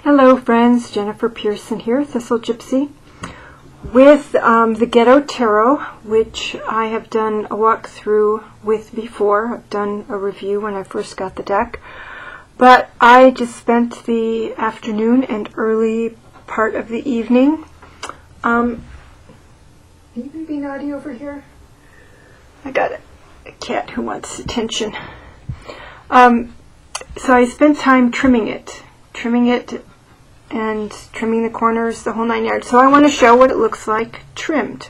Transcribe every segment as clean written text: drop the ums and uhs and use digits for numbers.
Hello friends, Jennifer Pearson here, Thistle Gypsy, with the Ghetto Tarot, which I have done a walkthrough with before. I've done a review when I first got the deck, but I just spent the afternoon and early part of the evening. Are you going to be naughty over here? I got a cat who wants attention. So I spent time trimming it and trimming the corners, the whole 9 yards. So I want to show what it looks like trimmed.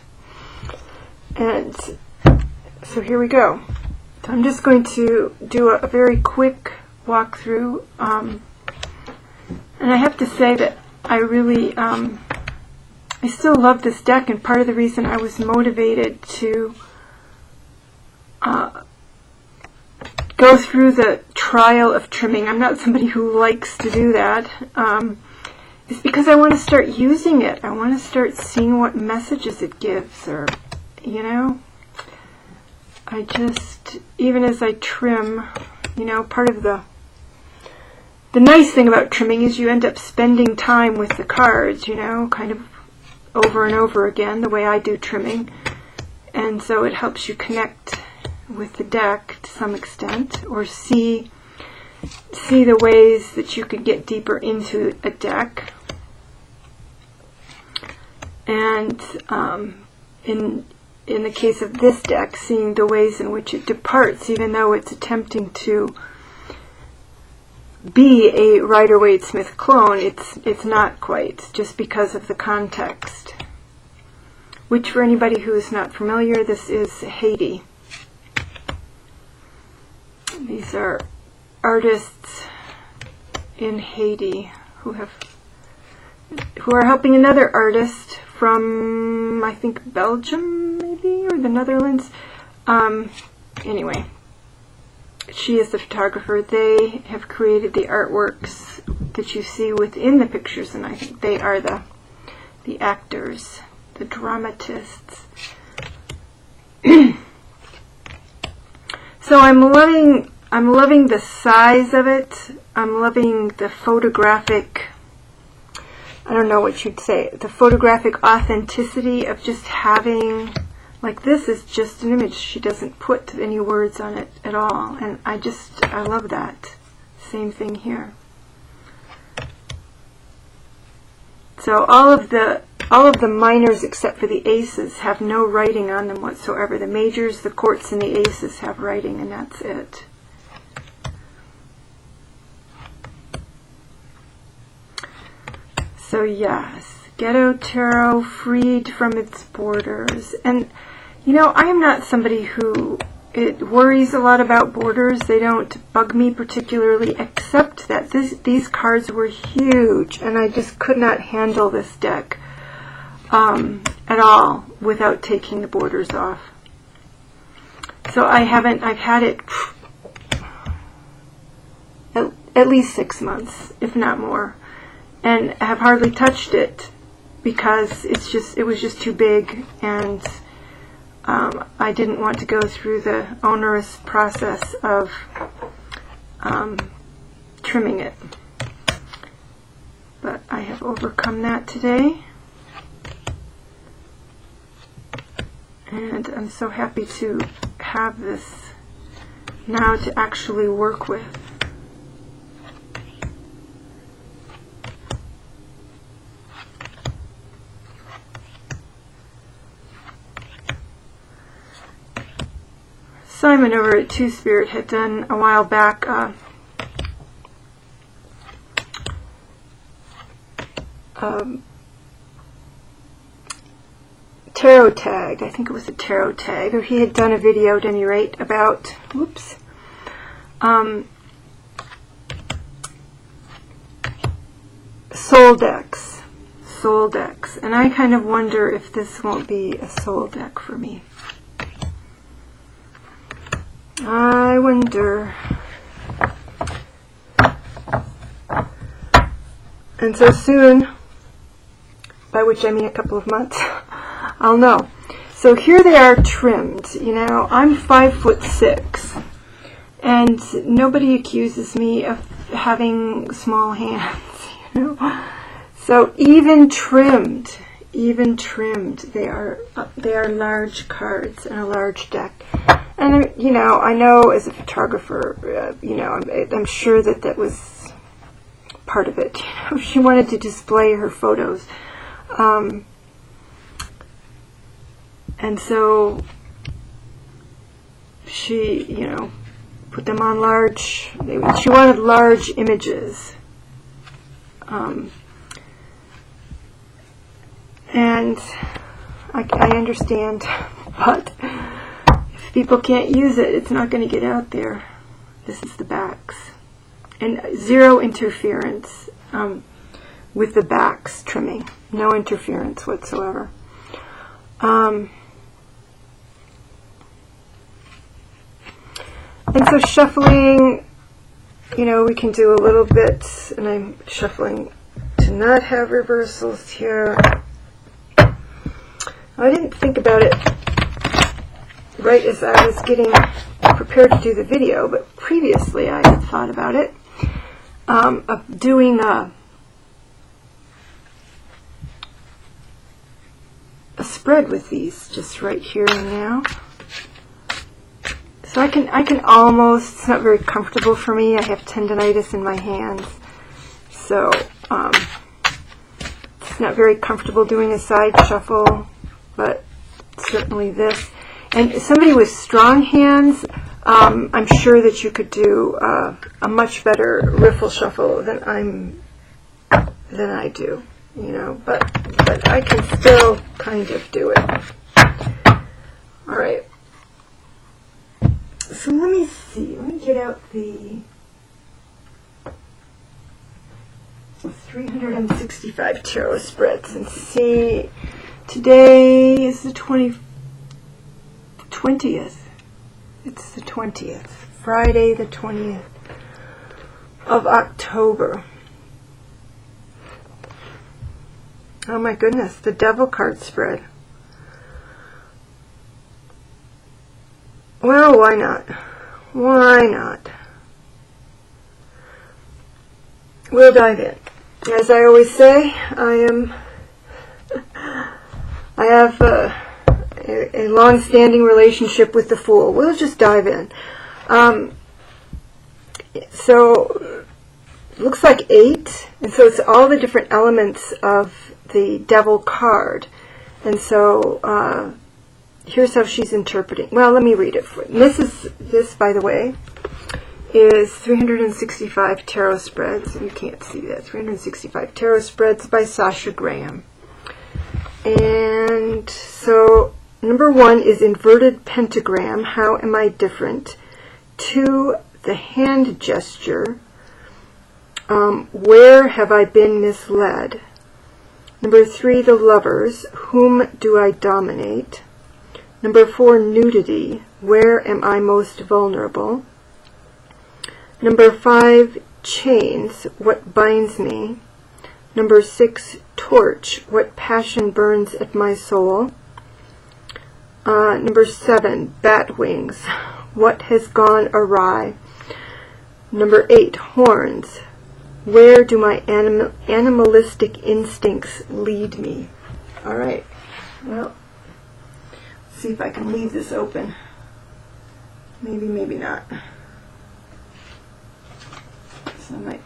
And so here we go. So I'm just going to do a very quick walkthrough. And I have to say that I really, I still love this deck, and part of the reason I was motivated to go through the trial of trimming, I'm not somebody who likes to do that, is because I want to start using it. I want to start seeing what messages it gives, or, you know, I just, even as I trim, you know, part of the nice thing about trimming is you end up spending time with the cards, you know, kind of over and over again, the way I do trimming, and so it helps you connect with the deck to some extent, or see the ways that you could get deeper into a deck. And in the case of this deck, seeing the ways in which it departs, even though it's attempting to be a Rider-Waite-Smith clone, it's not quite, just because of the context. Which, for anybody who is not familiar, this is Haiti. These are artists in Haiti who are helping another artist from, I think, Belgium, maybe, or the Netherlands. Anyway, she is the photographer. They have created the artworks that you see within the pictures, and I think they are the actors, the dramatists. So I'm loving the size of it. I'm loving the photographic, I don't know what you'd say, the photographic authenticity of just having, like, this is just an image. She doesn't put any words on it at all, and I love that. Same thing here. So all of the minors except for the aces have no writing on them whatsoever. The majors, the courts, and the aces have writing, and that's it. So yes, Ghetto Tarot, freed from its borders. And, you know, I am not somebody who worries a lot about borders. They don't bug me particularly, except that these cards were huge, and I just could not handle this deck at all without taking the borders off. So I've had it at least 6 months, if not more, and have hardly touched it because it was just too big, and I didn't want to go through the onerous process of trimming it. But I have overcome that today, and I'm so happy to have this now to actually work with. Simon over at Two Spirit had done a while back tarot tag. I think it was a tarot tag, or he had done a video at any rate about, soul decks. Soul decks. And I kind of wonder if this won't be a soul deck for me. I wonder. And so soon, by which I mean a couple of months, I'll know. So here they are trimmed. You know, I'm 5'6", and nobody accuses me of having small hands, you know. So even trimmed, they are large cards and a large deck. And you know, I know as a photographer, you know, I'm sure that was part of it. You know, she wanted to display her photos, and so she, you know, put them on large. She wanted large images, and I understand, but if people can't use it, it's not going to get out there. This is the backs, and zero interference with the backs trimming. No interference whatsoever. And so shuffling, you know, we can do a little bit, and I'm shuffling to not have reversals here. I didn't think about it right as I was getting prepared to do the video, but previously I had thought about it, of doing a spread with these just right here and now. So I can almost, it's not very comfortable for me. I have tendonitis in my hands, so it's not very comfortable doing a side shuffle, but certainly this. And somebody with strong hands, I'm sure that you could do a much better riffle shuffle than I do, you know. But I can still kind of do it. All right. So let me see. Let me get out the 365 tarot spreads and see. Today is the 20th. It's the 20th. Friday the 20th of October. Oh my goodness, the Devil card spread. Well, why not? Why not? We'll dive in. As I always say, I have a long-standing relationship with the Fool. We'll just dive in. So, looks like 8, and so it's all the different elements of the Devil card. And so, here's how she's interpreting. Well, let me read it for you. This, by the way, is 365 tarot spreads. You can't see that. 365 tarot spreads by Sasha Graham. And so, number 1 is inverted pentagram. How am I different? 2, the hand gesture. Where have I been misled? Number 3, the lovers. Whom do I dominate? Number 4, nudity. Where am I most vulnerable? Number 5, chains. What binds me? Number 6, torch. What passion burns at my soul? Number 7, bat wings. What has gone awry? Number 8, horns. Where do my animalistic instincts lead me? All right. Well, see if I can leave this open. Maybe, maybe not. So I might.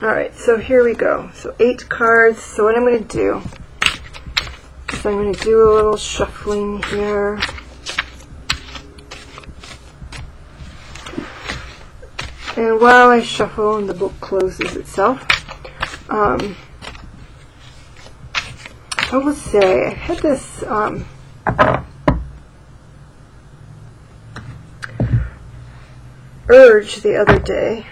All right, so here we go. So 8 cards. So what I'm going to do is I'm going to do a little shuffling here. And while I shuffle and the book closes itself, I will say I had this urge the other day.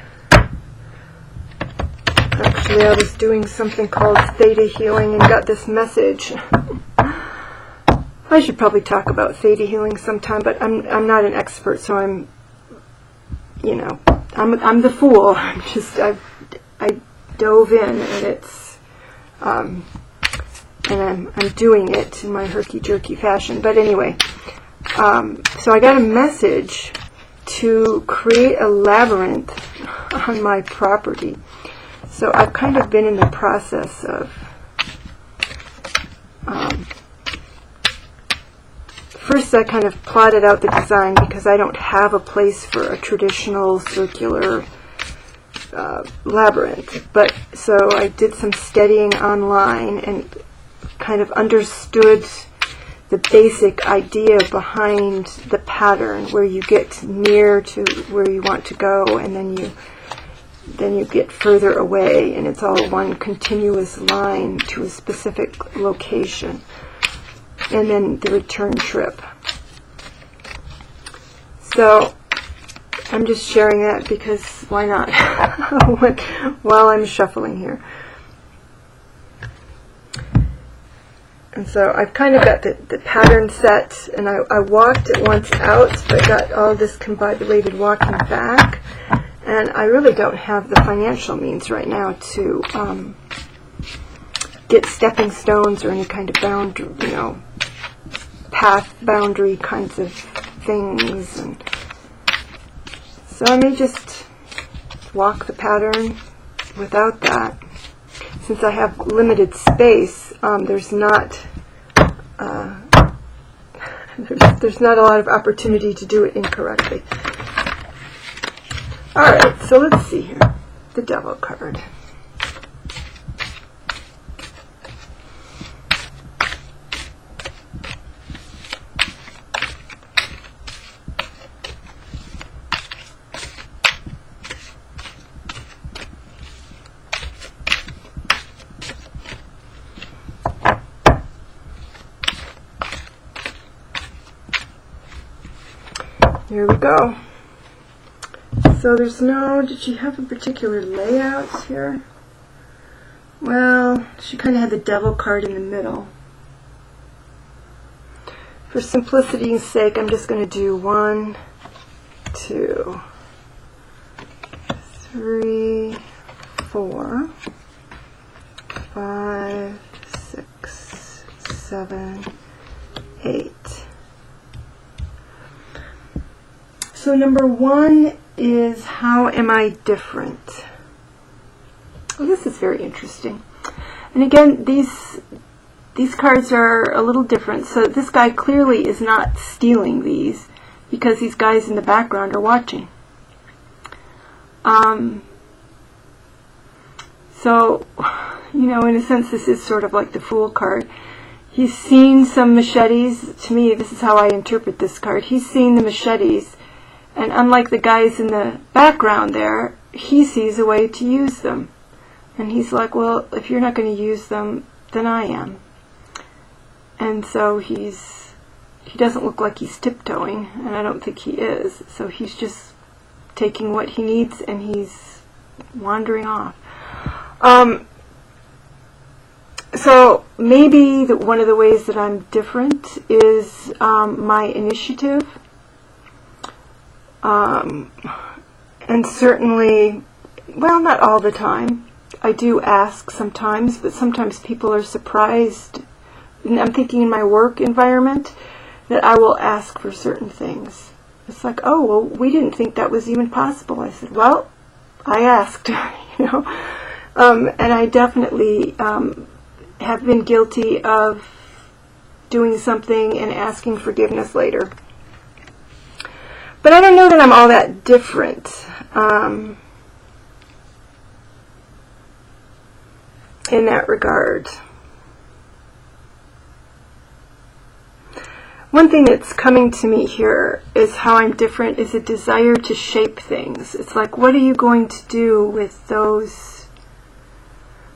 Actually, I was doing something called theta healing and got this message. I should probably talk about theta healing sometime, but I'm not an expert, so I'm the fool. I dove in, and it's and I'm doing it in my herky jerky fashion. But anyway, so I got a message to create a labyrinth on my property. So I've kind of been in the process of first I kind of plotted out the design because I don't have a place for a traditional circular labyrinth. But so I did some studying online and kind of understood the basic idea behind the pattern, where you get near to where you want to go and then you get further away, and it's all one continuous line to a specific location, and then the return trip. So I'm just sharing that because why not? While I'm shuffling here. And so I've kind of got the pattern set, and I walked it once out, but I got all discombobulated walking back, and I really don't have the financial means right now to get stepping stones or any kind of boundary, path boundary kinds of things, and so I may just walk the pattern without that. Since I have limited space, there's not there's not a lot of opportunity to do it incorrectly. Alright, so let's see here. The Devil card. Here we go. So there's no, did she have a particular layout here? Well, she kind of had the Devil card in the middle. For simplicity's sake, I'm just going to do 1, 2, 3, 4, 5, 6, 7, 8. So number 1 is, how am I different? Well, this is very interesting. And again, these cards are a little different. So this guy clearly is not stealing these because these guys in the background are watching. So, in a sense, this is sort of like the Fool card. He's seen some machetes. To me, this is how I interpret this card. He's seen the machetes. And unlike the guys in the background there, he sees a way to use them. And he's like, well, if you're not going to use them, then I am. And so he doesn't look like he's tiptoeing, and I don't think he is. So he's just taking what he needs and he's wandering off. So maybe one of the ways that I'm different is my initiative. And certainly, well, not all the time. I do ask sometimes, but sometimes people are surprised. And I'm thinking in my work environment that I will ask for certain things. It's like, oh, well, we didn't think that was even possible. I said, well, I asked, And I definitely have been guilty of doing something and asking forgiveness later. But I don't know that I'm all that different in that regard. One thing that's coming to me here is how I'm different is a desire to shape things. It's like, what are you going to do with those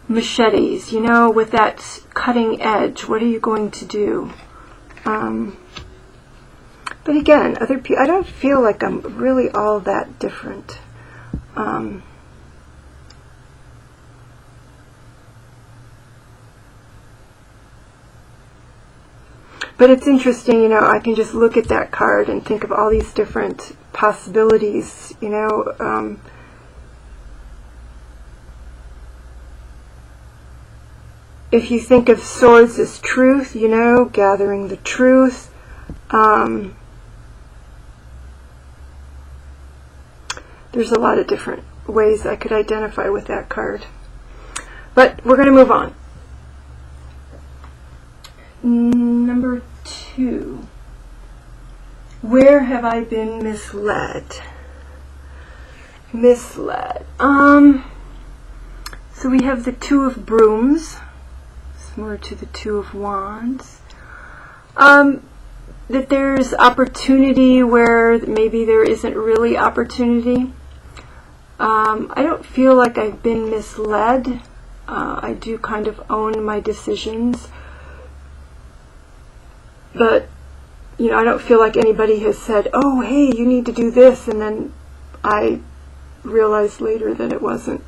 machetes, with that cutting edge? What are you going to do? But again, other people, I don't feel like I'm really all that different. But it's interesting, I can just look at that card and think of all these different possibilities, If you think of swords as truth, gathering the truth, There's a lot of different ways I could identify with that card. But we're going to move on. Number 2. Where have I been misled? Misled. So we have the Two of Brooms, similar to the Two of Wands. That there's opportunity where maybe there isn't really opportunity. I don't feel like I've been misled. I do kind of own my decisions. But, you know, I don't feel like anybody has said, oh, hey, you need to do this, and then I realized later that it wasn't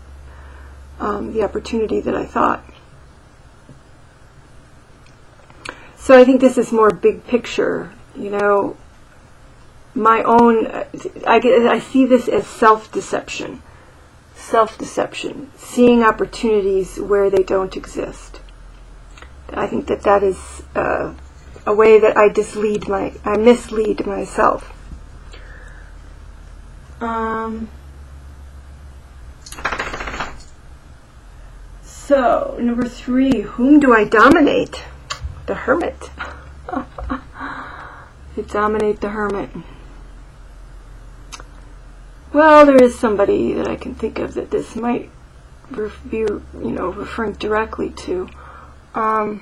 the opportunity that I thought. So I think this is more big picture, you know, my own, I see this as self-deception. Self-deception, seeing opportunities where they don't exist. I think that that is a way that I mislead myself. So, number 3, whom do I dominate? The Hermit. To dominate the Hermit. Well, there is somebody that I can think of that this might be, you know, referring directly to. I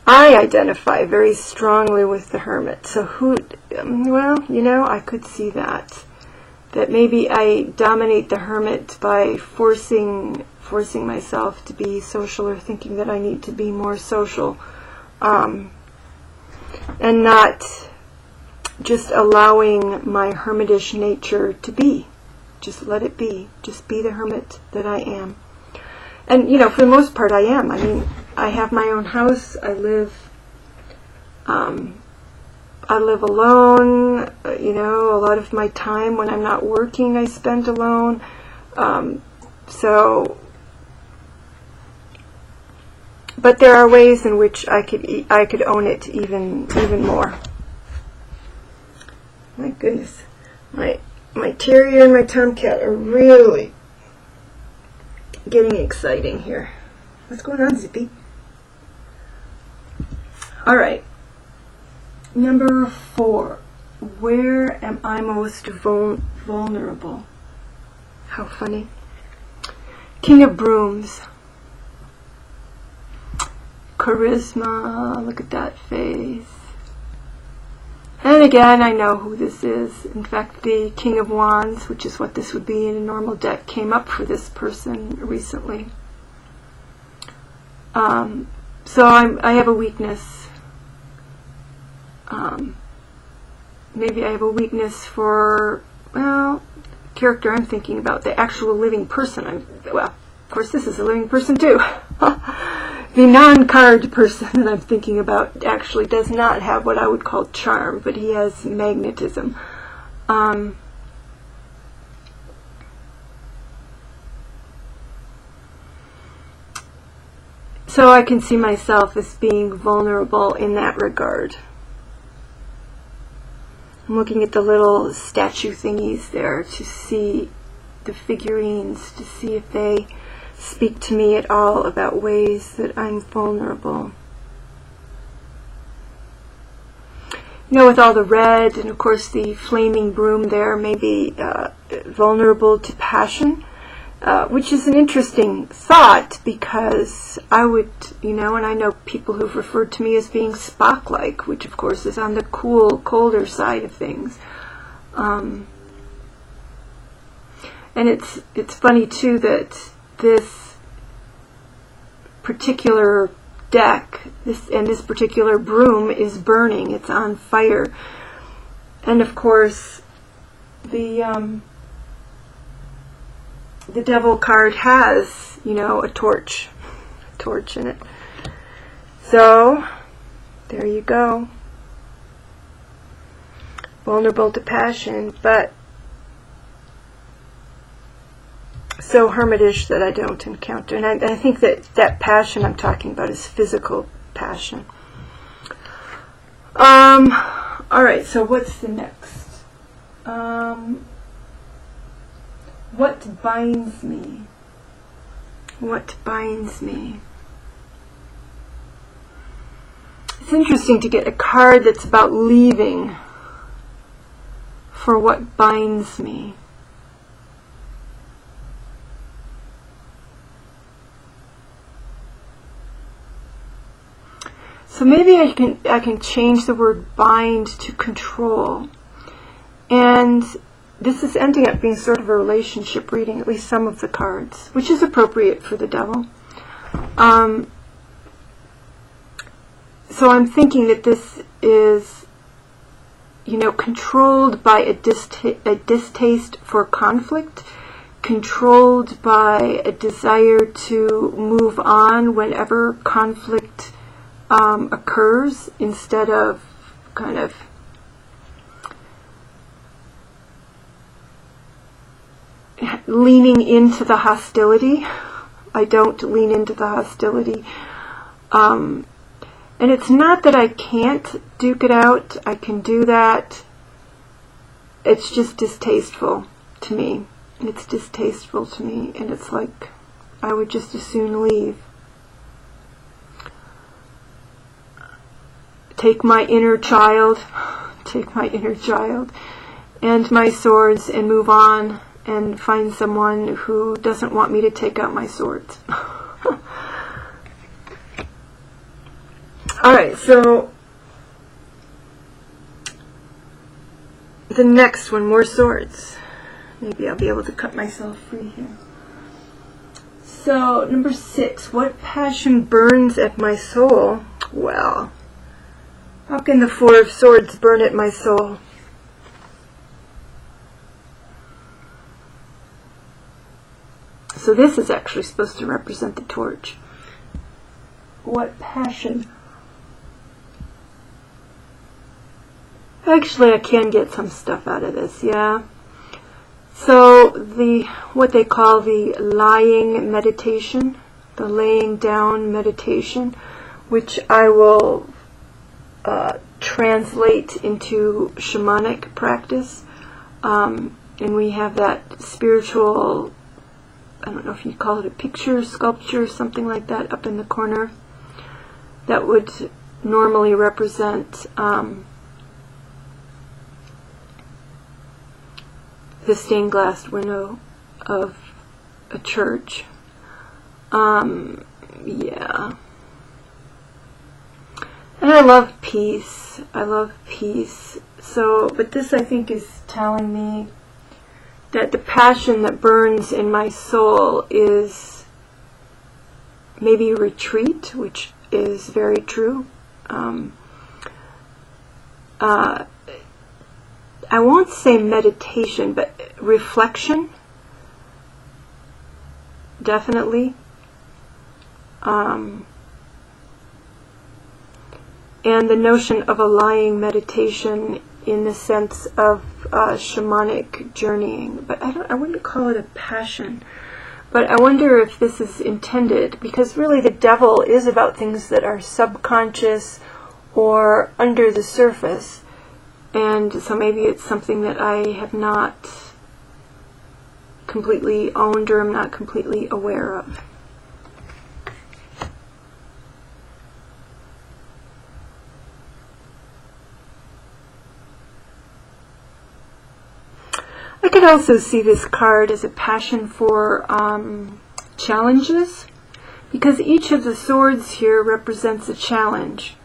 identify very strongly with the Hermit. So who, well, you know, I could see that. That maybe I dominate the Hermit by forcing myself to be social, or thinking that I need to be more social. And not just allowing my hermitish nature to be. Just let it be. Just be the hermit that I am. And, you know, for the most part I am. I mean, I have my own house. I live alone. You know, a lot of my time when I'm not working I spend alone. But there are ways in which I could own it even more. My goodness, my terrier and my tomcat are really getting exciting here. What's going on, Zippy? All right. Number 4. Where am I most vulnerable? How funny. King of Brooms. Charisma. Look at that face. And again, I know who this is. In fact, the King of Wands, which is what this would be in a normal deck, came up for this person recently. So I have a weakness. Maybe I have a weakness for, well, character I'm thinking about, the actual living person. Well, of course, this is a living person too. The non-card person that I'm thinking about actually does not have what I would call charm, but he has magnetism. So I can see myself as being vulnerable in that regard. I'm looking at the little statue thingies there to see the figurines, to see if they speak to me at all about ways that I'm vulnerable. You know, with all the red and of course the flaming broom there, maybe vulnerable to passion, which is an interesting thought, because I would, you know, and I know people who've referred to me as being Spock-like, which of course is on the cool, colder side of things. And it's funny too that this particular deck, this particular broom is burning. It's on fire, and of course, the Devil card has, you know, a torch in it. So there you go. Vulnerable to passion, but so hermitish that I don't encounter. And I think that passion I'm talking about is physical passion. Alright, so what's the next? What binds me? What binds me? It's interesting to get a card that's about leaving for what binds me. So maybe I can change the word bind to control. And this is ending up being sort of a relationship reading, at least some of the cards, which is appropriate for the devil. So I'm thinking that this is, controlled by a distaste for conflict, controlled by a desire to move on whenever conflict occurs, instead of kind of leaning into the hostility. I don't lean into the hostility. And it's not that I can't duke it out. I can do that. It's just distasteful to me. It's distasteful to me. And it's like I would just as soon leave. Take my inner child and my swords and move on and find someone who doesn't want me to take out my swords. Alright, so the next one, more swords. Maybe I'll be able to cut myself free here. So, number 6, what passion burns at my soul? Well, how can the 4 of Swords burn at my soul? So this is actually supposed to represent the torch. What passion? Actually, I can get some stuff out of this, yeah. So what they call the lying meditation, the laying down meditation, which I will translate into shamanic practice. And we have that spiritual, I don't know if you'd call it a picture, sculpture, something like that up in the corner. That would normally represent the stained glass window of a church. Yeah. And I love peace. I love peace. So, but this I think is telling me that the passion that burns in my soul is maybe retreat, which is very true. I won't say meditation, but reflection, definitely. And the notion of a lying meditation in the sense of shamanic journeying. But I wouldn't call it a passion. But I wonder if this is intended, because really the devil is about things that are subconscious or under the surface. And so maybe it's something that I have not completely owned or am not completely aware of. I could also see this card as a passion for challenges, because each of the swords here represents a challenge.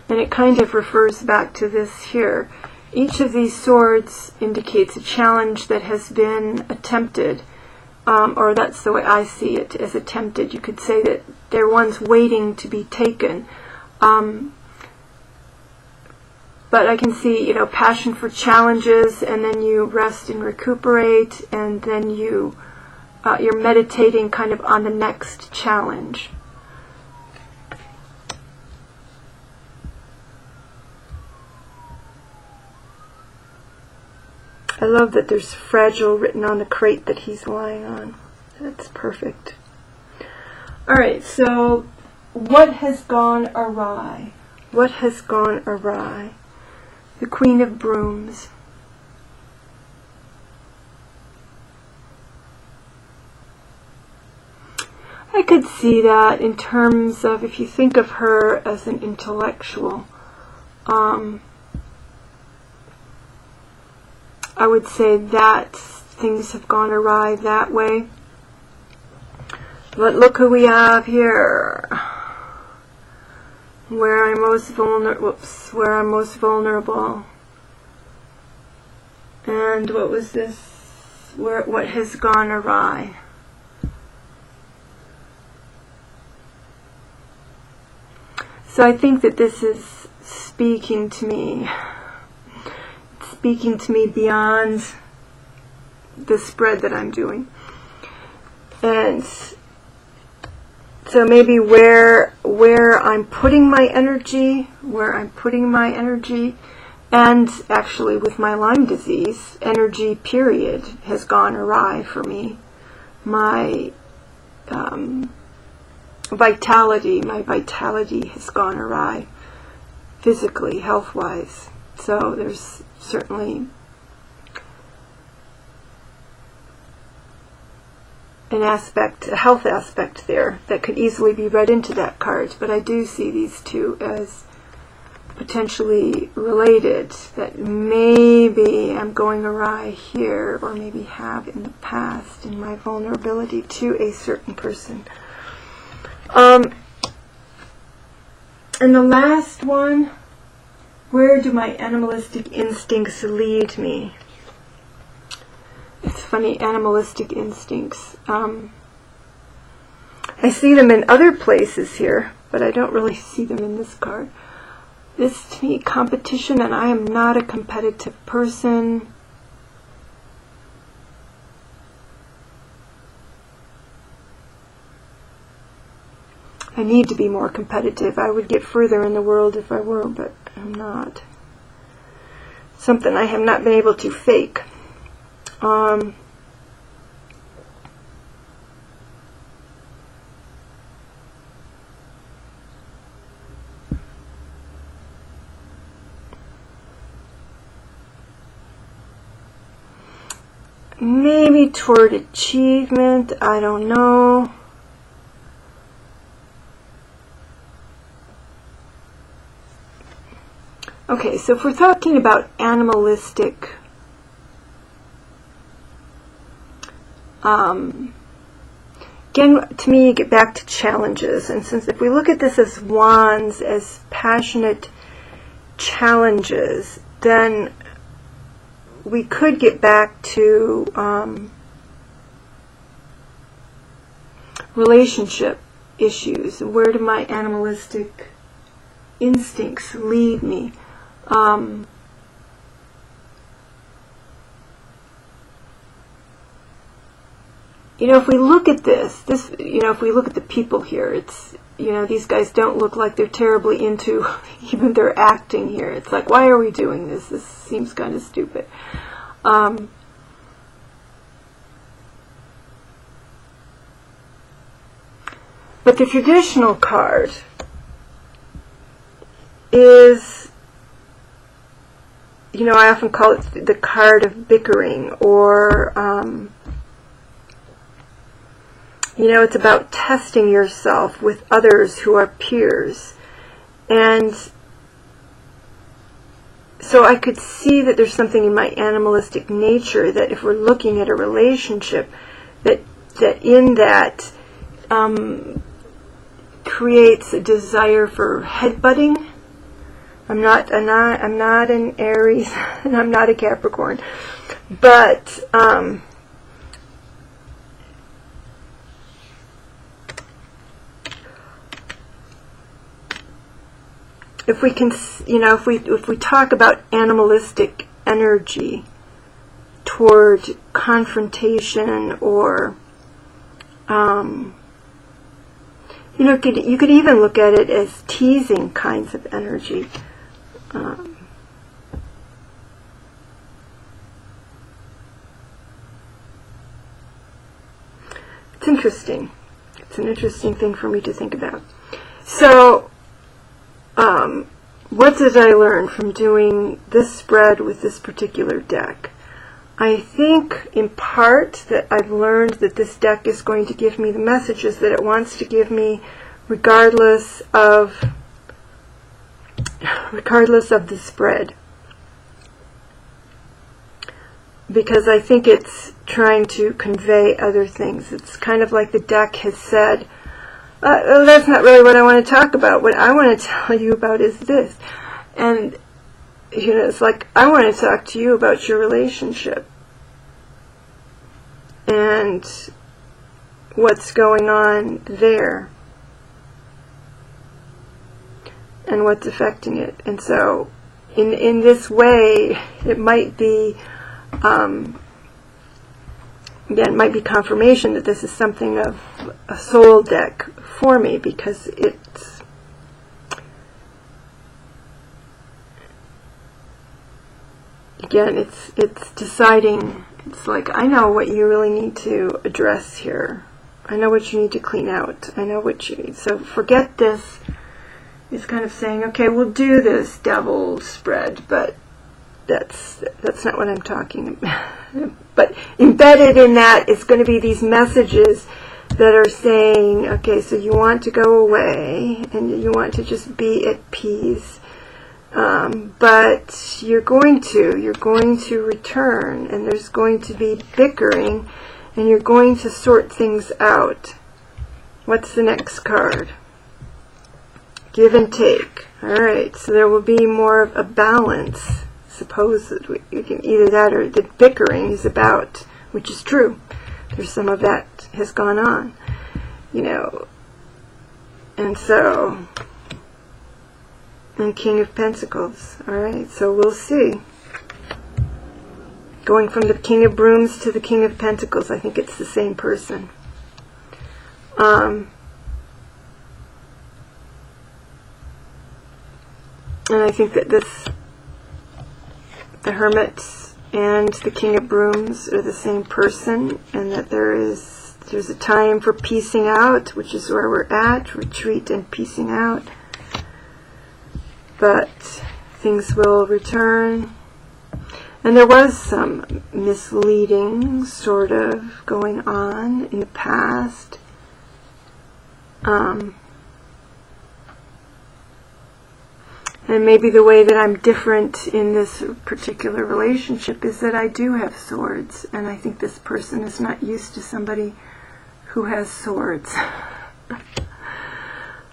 And it kind of refers back to this here. Each of these swords indicates a challenge that has been attempted, or that's the way I see it, as attempted. You could say that they're ones waiting to be taken. But I can see, passion for challenges, and then you rest and recuperate, and then you're meditating kind of on the next challenge. I love that there's fragile written on the crate that he's lying on. That's perfect. Alright, so what has gone awry? What has gone awry? The Queen of Brooms. I could see that in terms of, if you think of her as an intellectual, I would say that things have gone awry that way. But look who we have here. Where I'm most vulnerable. And what was this? What has gone awry? So I think that this is speaking to me. It's speaking to me beyond the spread that I'm doing. And so maybe where I'm putting my energy, and actually with my Lyme disease, energy period has gone awry for me. My vitality has gone awry, physically, health-wise. So there's certainly a health aspect there that could easily be read into that card. But I do see these two as potentially related, that maybe I'm going awry here, or maybe have in the past, in my vulnerability to a certain person. And the last one, where do my animalistic instincts lead me? It's funny, animalistic instincts. I see them in other places here, but I don't really see them in this card. This, to me, competition, and I am not a competitive person. I need to be more competitive. I would get further in the world if I were, but I'm not. Something I have not been able to fake. Maybe toward achievement, I don't know. Okay, so if we're talking about animalistic, again, to me, you get back to challenges. And since if we look at this as wands, as passionate challenges, then we could get back to relationship issues. Where do my animalistic instincts lead me? If we look at if we look at the people here, it's, these guys don't look like they're terribly into even their acting here. It's like, why are we doing this? This seems kind of stupid. But the traditional card is, I often call it the card of bickering, or it's about testing yourself with others who are peers. And so I could see that there's something in my animalistic nature that if we're looking at a relationship, that in that creates a desire for headbutting. I'm not an Aries and I'm not a Capricorn, but if we can, if we talk about animalistic energy toward confrontation, or you could even look at it as teasing kinds of energy. It's interesting. It's an interesting thing for me to think about. So, what did I learn from doing this spread with this particular deck? I think in part that I've learned that this deck is going to give me the messages that it wants to give me, regardless of the spread. Because I think it's trying to convey other things. It's kind of like the deck has said, that's not really what I want to talk about. What I want to tell you about is this. And it's like, I want to talk to you about your relationship and what's going on there and what's affecting it. And so in this way, it might be again, it might be confirmation that this is something of a soul deck for me, because it's again, it's deciding. It's like, I know what you really need to address here. I know what you need to clean out. I know what you need. So forget this. It's kind of saying, okay, we'll do this devil spread, but that's not what I'm talking about. But embedded in that is going to be these messages that are saying, okay, so you want to go away and you want to just be at peace. But you're going to return, and there's going to be bickering, and you're going to sort things out. What's the next card? Give and take. Alright, so there will be more of a balance, supposedly. You can either that or the bickering is about, which is true. There's some of that has gone on, and so, and King of Pentacles. Alright, so we'll see. Going from the King of Brooms to the King of Pentacles, I think it's the same person. And I think that the Hermit and the King of Brooms are the same person, and that there's a time for piecing out, which is where we're at, retreat and piecing out. But things will return. And there was some misleading sort of going on in the past. And maybe the way that I'm different in this particular relationship is that I do have swords, and I think this person is not used to somebody who has swords.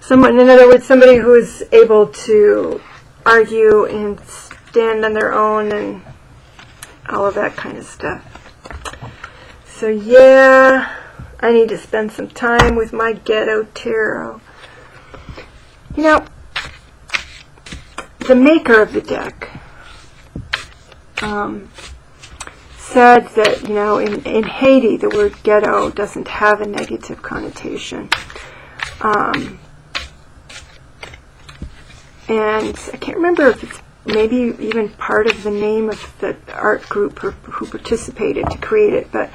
Someone, in other words, somebody who is able to argue and stand on their own and all of that kind of stuff. So yeah, I need to spend some time with my Ghetto Tarot. The maker of the deck said that, in Haiti, the word ghetto doesn't have a negative connotation. And I can't remember if it's maybe even part of the name of the art group who participated to create it, but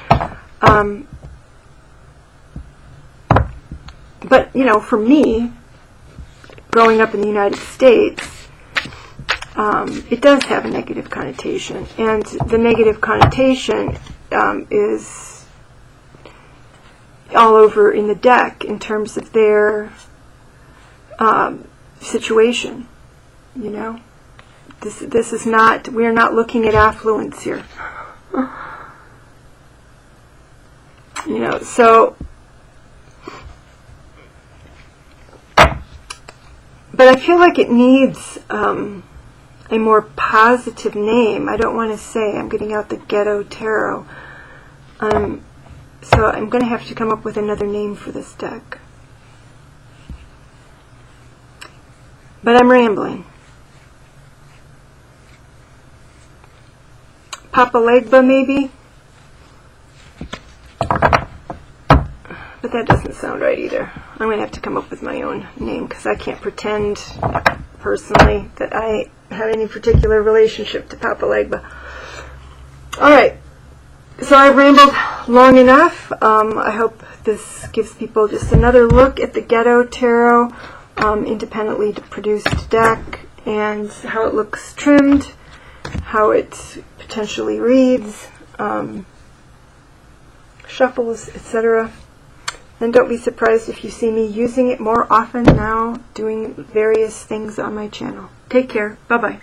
for me, growing up in the United States, it does have a negative connotation, and the negative connotation is all over in the deck in terms of their situation. This is not, we're not looking at affluence here. So, but I feel like it needs a more positive name. I don't want to say I'm getting out the Ghetto Tarot. So I'm going to have to come up with another name for this deck. But I'm rambling. Papa Legba, maybe? But that doesn't sound right either. I'm going to have to come up with my own name, because I can't pretend personally that I have any particular relationship to Papa Legba. Alright, so I've rambled long enough. I hope this gives people just another look at the Ghetto Tarot independently produced deck, and how it looks trimmed, how it potentially reads. shuffles, etc. And don't be surprised if you see me using it more often now, doing various things on my channel. Take care. Bye-bye.